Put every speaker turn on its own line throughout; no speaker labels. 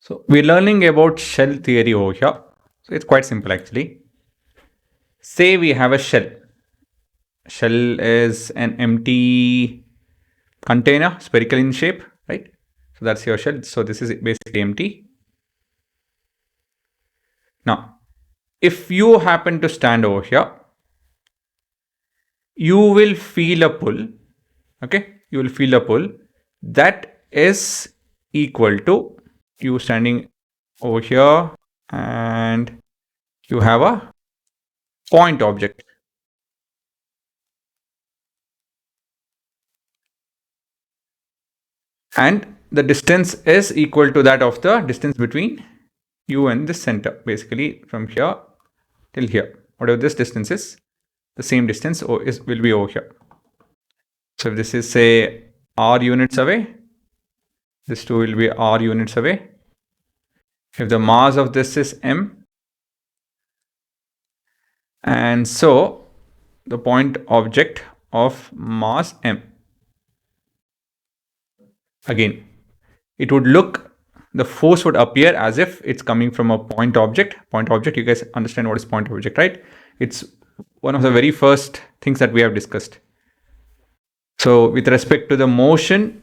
So we're learning about shell theory over here. So it's quite simple actually. Say we have a shell. Shell is an empty container, spherical in shape, right? So that's your shell. So this is basically empty. Now, if you happen to stand over here, you will feel a pull. Okay, you will feel a pull that is equal to you standing over here and you have a point object. And the distance is equal to that of the distance between you and the center, basically from here till here. Whatever this distance is, the same distance will be over here. So if this is say r units away, this too will be r units away. If the mass of this is m, and so the point object of mass m. Again, it would look, the force would appear as if it's coming from a point object. Point object, you guys understand what is point object, right? It's one of the very first things that we have discussed. So with respect to the motion,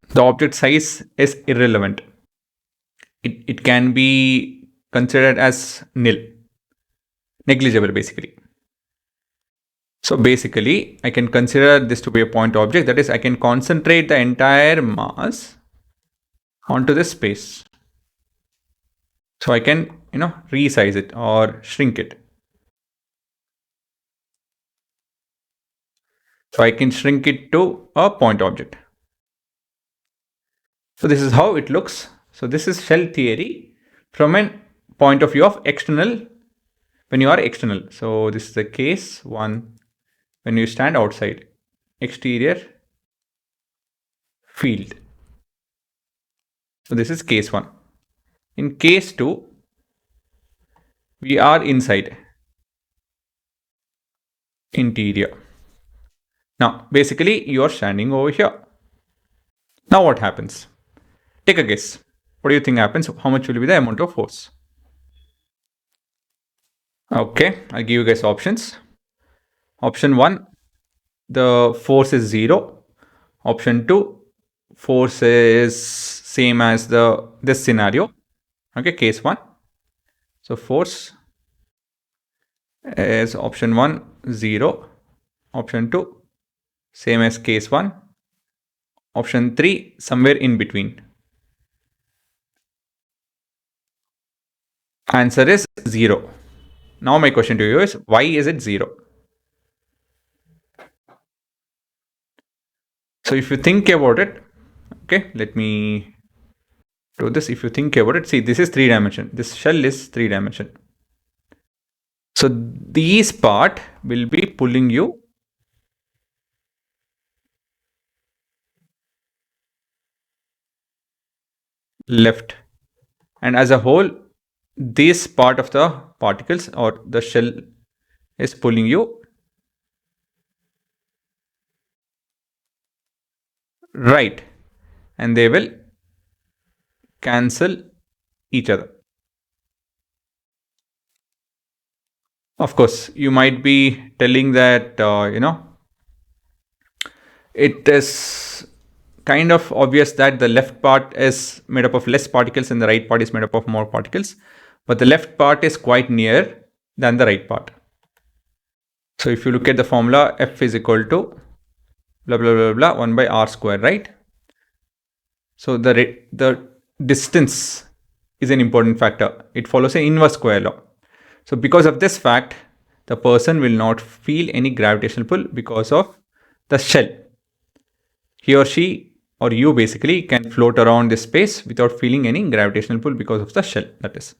the object size is irrelevant. It can be considered as nil, negligible basically. So basically, I can consider this to be a point object. That is, I can concentrate the entire mass onto this space. So I can, resize it or shrink it. So I can shrink it to a point object. So this is how it looks. So this is shell theory from a point of view of external, when you are external. So this is the case one when you stand outside, exterior field. So this is case 1. In case 2, we are inside, interior. Now, basically, you are standing over here. Now what happens? Take a guess. What do you think happens? How much will be the amount of force? Okay, I'll give you guys options. Option 1, the force is 0. Option 2, force is same as this scenario. Okay, case 1. So force is option 1, 0. Option 2, same as case 1. Option 3, somewhere in between. Answer is 0. Now my question to you is, why is it 0? So if you think about it, okay, let me do this. If you think about it, see, this is 3 dimension. This shell is 3 dimension. So these part will be pulling you left. And as a whole, this part of the particles or the shell is pulling you right. And they will cancel each other. Of course, you might be telling that, it is kind of obvious that the left part is made up of less particles and the right part is made up of more particles. But the left part is quite near than the right part. So if you look at the formula, F is equal to blah, blah, blah, blah, 1 by r square, right? So the distance is an important factor. It follows an inverse square law. So because of this fact, the person will not feel any gravitational pull because of the shell. He or she or you basically can float around this space without feeling any gravitational pull because of the shell, that is.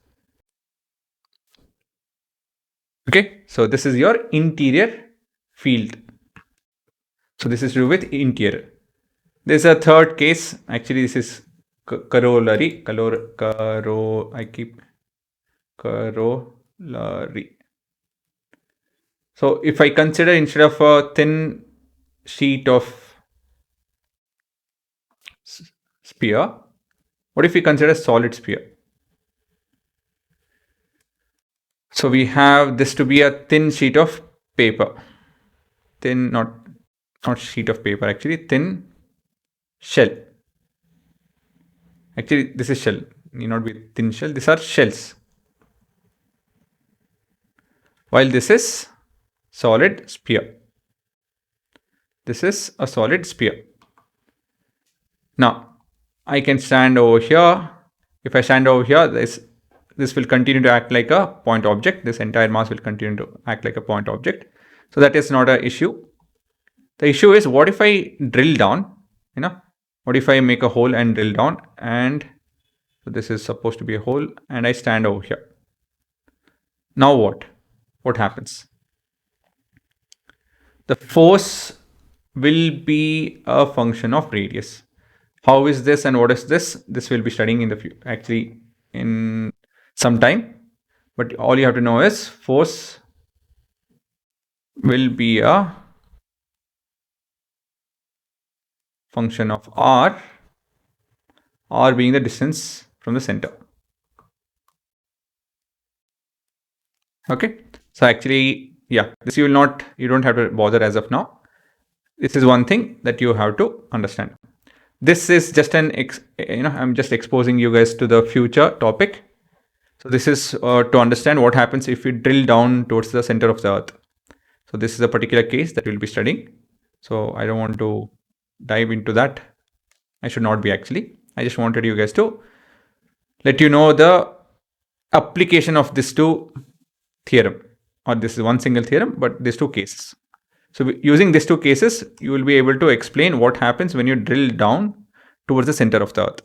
Okay, so this is your interior field. So this is to do with interior. There's a third case. Actually, this is corollary. Corollary. So if I consider, instead of a thin sheet of sphere, What if we consider a solid sphere? So we have this to be a thin sheet of paper. Thin, not sheet of paper, actually thin shell. Actually, this is shell. Need not be thin shell. These are shells. While this is solid sphere. This is a solid sphere. Now, I can stand over here. If I stand over here, this will continue to act like a point object. This entire mass will continue to act like a point object. So that is not an issue. The issue is, what if I drill down? What if I make a hole and drill down? And so this is supposed to be a hole, and I stand over here. Now what? What happens? The force will be a function of radius. How is this and what is this? This will be studying in the future, actually in some time. But all you have to know is force will be a function of r being the distance from the center. Okay, so actually, yeah, this you don't have to bother as of now. This is one thing that you have to understand. This is just I'm just exposing you guys to the future topic. So this is to understand what happens if we drill down towards the center of the earth. So this is a particular case that we'll be studying. So I don't want to dive into that. I should not be, actually. I just wanted you guys to let you know the application of these two theorem, or this is one single theorem, but these two cases. So using these two cases, you will be able to explain what happens when you drill down towards the center of the earth.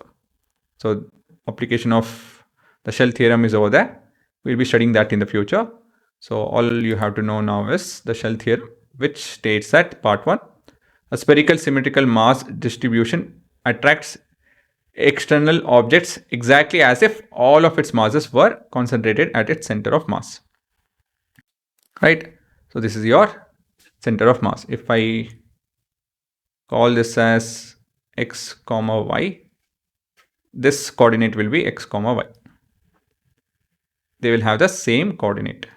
So application of the shell theorem is over there. We'll be studying that in the future. So all you have to know now is the shell theorem, which states that part 1, a spherical symmetrical mass distribution attracts external objects exactly as if all of its masses were concentrated at its center of mass. Right? So this is your center of mass. If I call this as x comma y, this coordinate will be x comma y. They will have the same coordinate.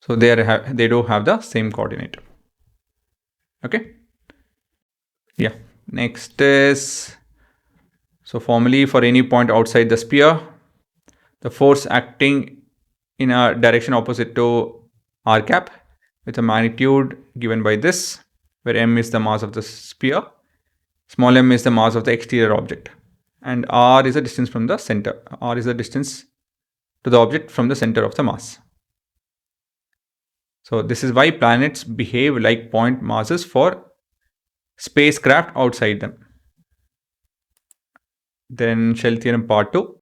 So they do have the same coordinate. Okay. Yeah. Next is, so formally, for any point outside the sphere, the force acting in a direction opposite to r cap with a magnitude given by this, where m is the mass of the sphere, small m is the mass of the exterior object, and r is the distance from the center. R is the distance to the object from the center of the mass. So this is why planets behave like point masses for spacecraft outside them. Then shell theorem part 2.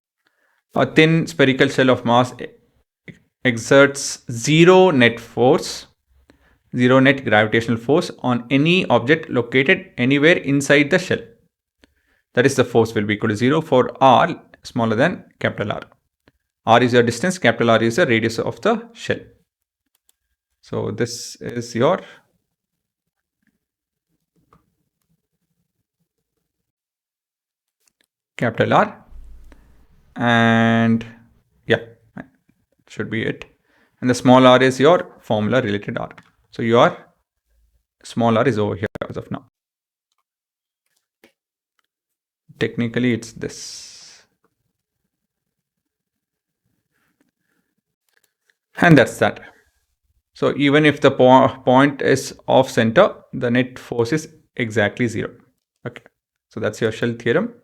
A thin spherical shell of mass exerts zero net gravitational force on any object located anywhere inside the shell. That is, the force will be equal to 0 for r smaller than capital R. R is your distance, capital R is the radius of the shell. So this is your capital R, and yeah, that should be it. And the small r is your formula related r. So your small r is over here as of now. Technically it's this. And that's that. So even if the point is off center, the net force is exactly 0. Okay. So that's your shell theorem.